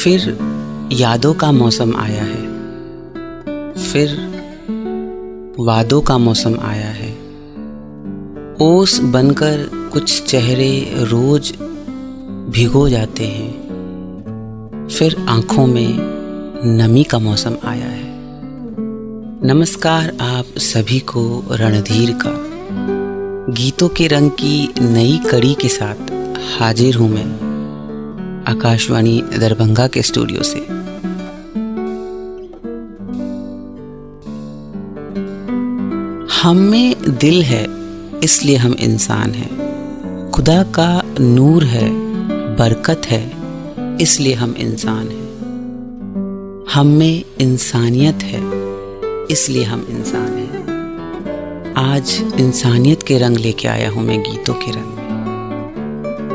फिर यादों का मौसम आया है, फिर वादों का मौसम आया है। ओस बनकर कुछ चेहरे रोज भिगो जाते हैं, फिर आंखों में नमी का मौसम आया है। नमस्कार आप सभी को रणधीर का गीतों के रंग की नई कड़ी के साथ हाजिर हूं मैं आकाशवाणी दरभंगा के स्टूडियो से। हम में दिल है इसलिए हम इंसान हैं, खुदा का नूर है, बरकत है इसलिए हम इंसान हैं। हम में इंसानियत है इसलिए हम इंसान हैं। आज इंसानियत के रंग लेके आया हूं मैं गीतों के रंग में।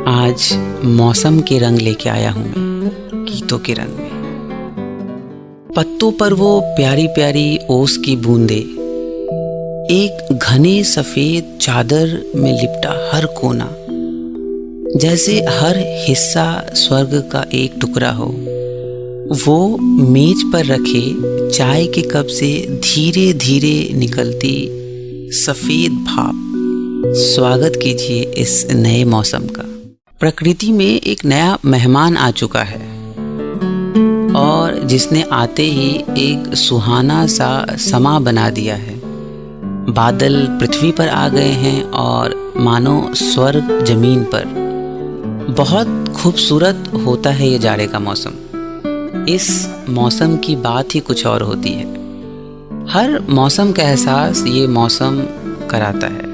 आज मौसम के रंग लेके आया हूं मैं गीतों के रंग में। पत्तों पर वो प्यारी प्यारी ओस की बूंदे, एक घने सफेद चादर में लिपटा हर कोना, जैसे हर हिस्सा स्वर्ग का एक टुकड़ा हो। वो मेज पर रखे चाय के कप से धीरे धीरे निकलती सफेद भाप। स्वागत कीजिए इस नए मौसम का। प्रकृति में एक नया मेहमान आ चुका है और जिसने आते ही एक सुहाना सा समा बना दिया है। बादल पृथ्वी पर आ गए हैं और मानो स्वर्ग जमीन पर। बहुत खूबसूरत होता है ये जाड़े का मौसम। इस मौसम की बात ही कुछ और होती है। हर मौसम का एहसास ये मौसम कराता है।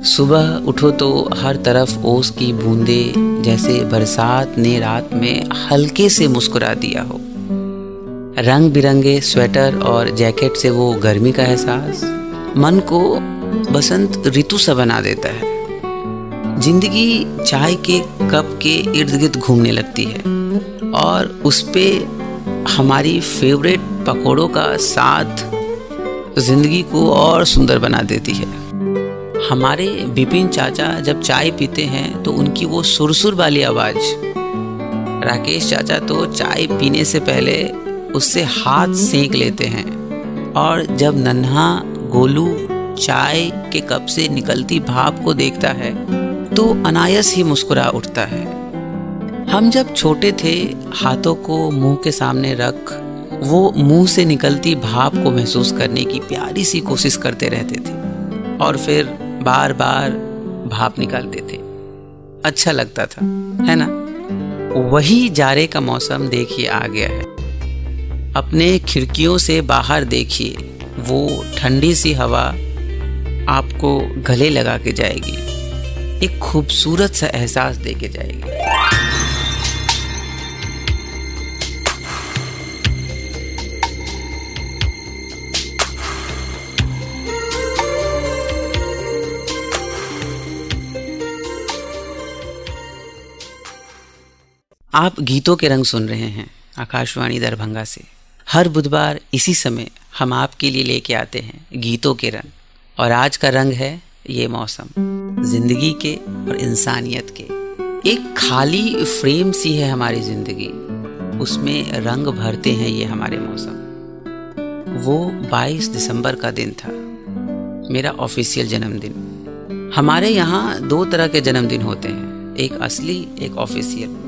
सुबह उठो तो हर तरफ ओस की बूंदें, जैसे बरसात ने रात में हल्के से मुस्कुरा दिया हो। रंग बिरंगे स्वेटर और जैकेट से वो गर्मी का एहसास मन को बसंत ऋतु सा बना देता है। जिंदगी चाय के कप के इर्द गिर्द घूमने लगती है और उस पे हमारी फेवरेट पकौड़ों का साथ जिंदगी को और सुंदर बना देती है। हमारे बिपिन चाचा जब चाय पीते हैं तो उनकी वो सुरसुर वाली आवाज। राकेश चाचा तो चाय पीने से पहले उससे हाथ सेंक लेते हैं और जब नन्हा गोलू चाय के कप से निकलती भाप को देखता है तो अनायास ही मुस्कुरा उठता है। हम जब छोटे थे हाथों को मुंह के सामने रख वो मुंह से निकलती भाप को महसूस करने की प्यारी सी कोशिश करते रहते थे और फिर बार बार भाप निकालते थे। अच्छा लगता था, है ना? वही जाड़े का मौसम देखिए आ गया है। अपने खिड़कियों से बाहर देखिए, वो ठंडी सी हवा आपको गले लगा के जाएगी, एक खूबसूरत सा एहसास दे के जाएगी। आप गीतों के रंग सुन रहे हैं आकाशवाणी दरभंगा से। हर बुधवार इसी समय हम आपके लिए लेके आते हैं गीतों के रंग, और आज का रंग है ये मौसम, जिंदगी के और इंसानियत के। एक खाली फ्रेम सी है हमारी जिंदगी, उसमें रंग भरते हैं ये हमारे मौसम। वो 22 दिसंबर का दिन था, मेरा ऑफिशियल जन्मदिन। हमारे यहाँ 2 तरह के जन्मदिन होते हैं, एक असली एक ऑफिशियल।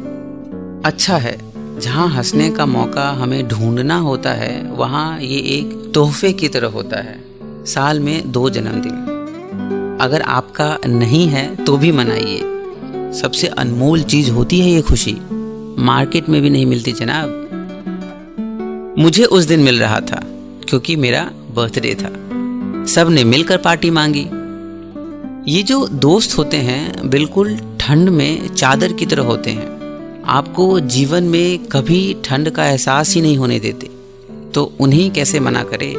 अच्छा है, जहाँ हंसने का मौका हमें ढूंढना होता है वहाँ ये एक तोहफे की तरह होता है। साल में 2 जन्मदिन, अगर आपका नहीं है तो भी मनाइए। सबसे अनमोल चीज होती है ये खुशी, मार्केट में भी नहीं मिलती जनाब। मुझे उस दिन मिल रहा था क्योंकि मेरा बर्थडे था। सब ने मिलकर पार्टी मांगी। ये जो दोस्त होते हैं बिल्कुल ठंड में चादर की तरह होते हैं, आपको जीवन में कभी ठंड का एहसास ही नहीं होने देते, तो उन्हें कैसे मना करें।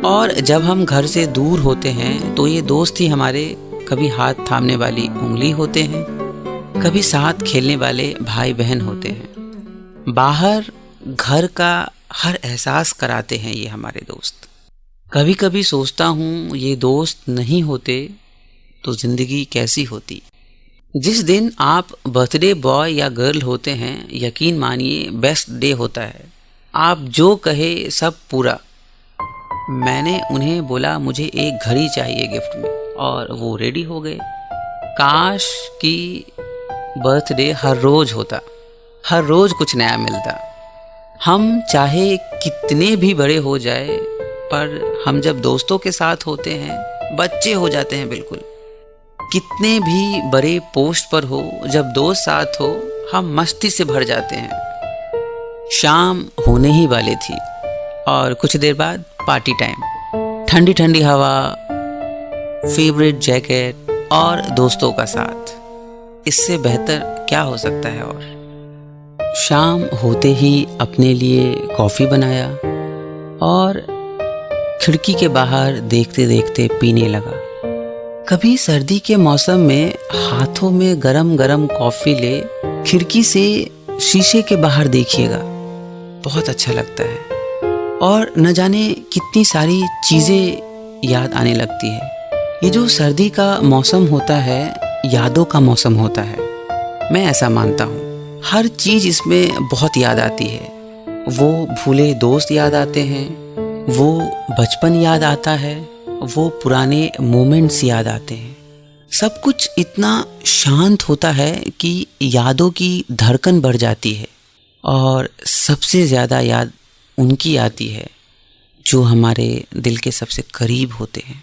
और जब हम घर से दूर होते हैं तो ये दोस्त ही हमारे कभी हाथ थामने वाली उंगली होते हैं, कभी साथ खेलने वाले भाई बहन होते हैं। बाहर घर का हर एहसास कराते हैं ये हमारे दोस्त। कभी कभी सोचता हूँ ये दोस्त नहीं होते तो जिंदगी कैसी होती। जिस दिन आप बर्थडे बॉय या गर्ल होते हैं, यकीन मानिए बेस्ट डे होता है। आप जो कहे सब पूरा। मैंने उन्हें बोला मुझे एक घड़ी चाहिए गिफ्ट में, और वो रेडी हो गए। काश कि बर्थडे हर रोज होता, हर रोज कुछ नया मिलता। हम चाहे कितने भी बड़े हो जाए, पर हम जब दोस्तों के साथ होते हैं बच्चे हो जाते हैं बिल्कुल। कितने भी बड़े पोस्ट पर हो, जब दोस्त साथ हो हम मस्ती से भर जाते हैं। शाम होने ही वाली थी और कुछ देर बाद पार्टी टाइम। ठंडी ठंडी हवा, फेवरेट जैकेट और दोस्तों का साथ। इससे बेहतर क्या हो सकता है। और शाम होते ही अपने लिए कॉफ़ी बनाया और खिड़की के बाहर देखते देखते पीने लगा। कभी सर्दी के मौसम में हाथों में गरम गरम कॉफ़ी ले खिड़की से शीशे के बाहर देखिएगा, बहुत अच्छा लगता है। और न जाने कितनी सारी चीज़ें याद आने लगती है। ये जो सर्दी का मौसम होता है, यादों का मौसम होता है, मैं ऐसा मानता हूँ। हर चीज़ इसमें बहुत याद आती है। वो भूले दोस्त याद आते हैं, वो बचपन याद आता है, वो पुराने मोमेंट्स याद आते हैं। सब कुछ इतना शांत होता है कि यादों की धड़कन बढ़ जाती है। और सबसे ज़्यादा याद उनकी आती है जो हमारे दिल के सबसे करीब होते हैं।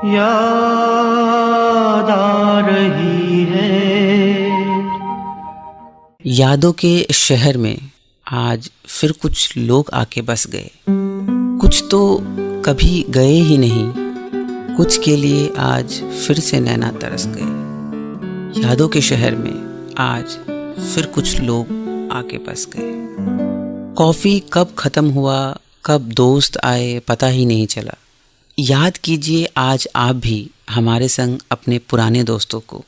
याद आ रही है। यादों के शहर में आज फिर कुछ लोग आके बस गए। कुछ तो कभी गए ही नहीं, कुछ के लिए आज फिर से नैना तरस गए। यादों के शहर में आज फिर कुछ लोग आके बस गए। कॉफ़ी कब ख़त्म हुआ, कब दोस्त आए, पता ही नहीं चला। याद कीजिए आज आप भी हमारे संग अपने पुराने दोस्तों को,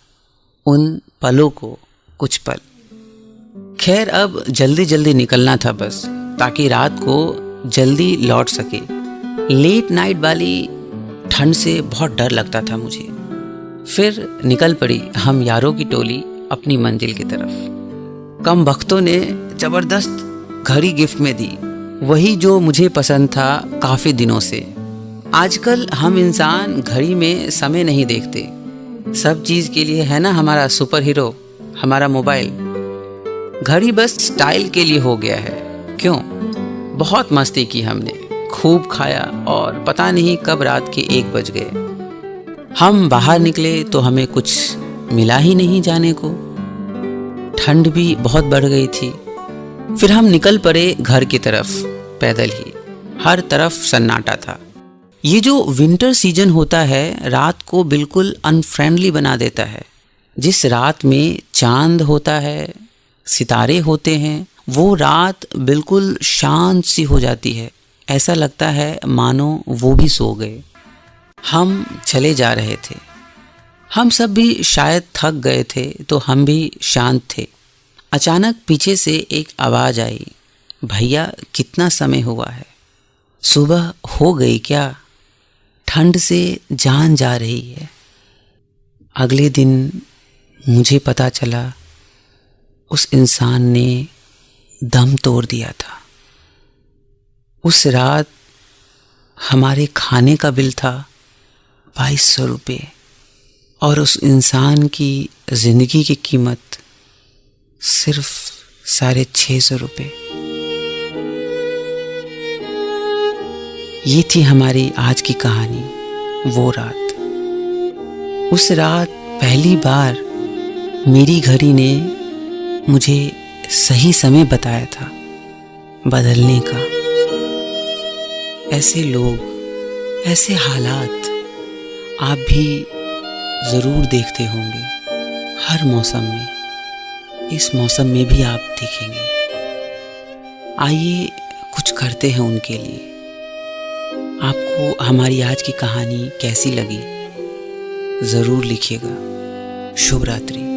उन पलों को, कुछ पल। खैर अब जल्दी जल्दी निकलना था बस, ताकि रात को जल्दी लौट सके। लेट नाइट वाली ठंड से बहुत डर लगता था मुझे। फिर निकल पड़ी हम यारों की टोली अपनी मंजिल की तरफ। कम वक्तों ने ज़बरदस्त घड़ी गिफ्ट में दी, वही जो मुझे पसंद था काफ़ी दिनों से। आजकल हम इंसान घड़ी में समय नहीं देखते। सब चीज़ के लिए है ना हमारा सुपर हीरो, हमारा मोबाइल। घड़ी बस स्टाइल के लिए हो गया है। क्यों? बहुत मस्ती की हमने, खूब खाया और पता नहीं कब रात के 1 बज गए। हम बाहर निकले तो हमें कुछ मिला ही नहीं जाने को। ठंड भी बहुत बढ़ गई थी। फिर हम निकल पड़े घर की तरफ पैदल ही। हर तरफ सन्नाटा था। ये जो विंटर सीजन होता है रात को बिल्कुल अनफ्रेंडली बना देता है। जिस रात में चांद होता है, सितारे होते हैं, वो रात बिल्कुल शांत सी हो जाती है। ऐसा लगता है मानो वो भी सो गए। हम चले जा रहे थे। हम सब भी शायद थक गए थे तो हम भी शांत थे। अचानक पीछे से एक आवाज़ आई, भैया कितना समय हुआ है? सुबह हो गई क्या? ठंड से जान जा रही है। अगले दिन मुझे पता चला उस इंसान ने दम तोड़ दिया था। उस रात हमारे खाने का बिल था 2200 रुपये और उस इंसान की ज़िंदगी की कीमत सिर्फ 650 रुपये। ये थी हमारी आज की कहानी, वो रात। उस रात पहली बार मेरी घड़ी ने मुझे सही समय बताया था बदलने का। ऐसे लोग, ऐसे हालात आप भी ज़रूर देखते होंगे हर मौसम में। इस मौसम में भी आप देखेंगे। आइए कुछ करते हैं उनके लिए। आपको हमारी आज की कहानी कैसी लगी ज़रूर लिखिएगा। शुभ रात्रि।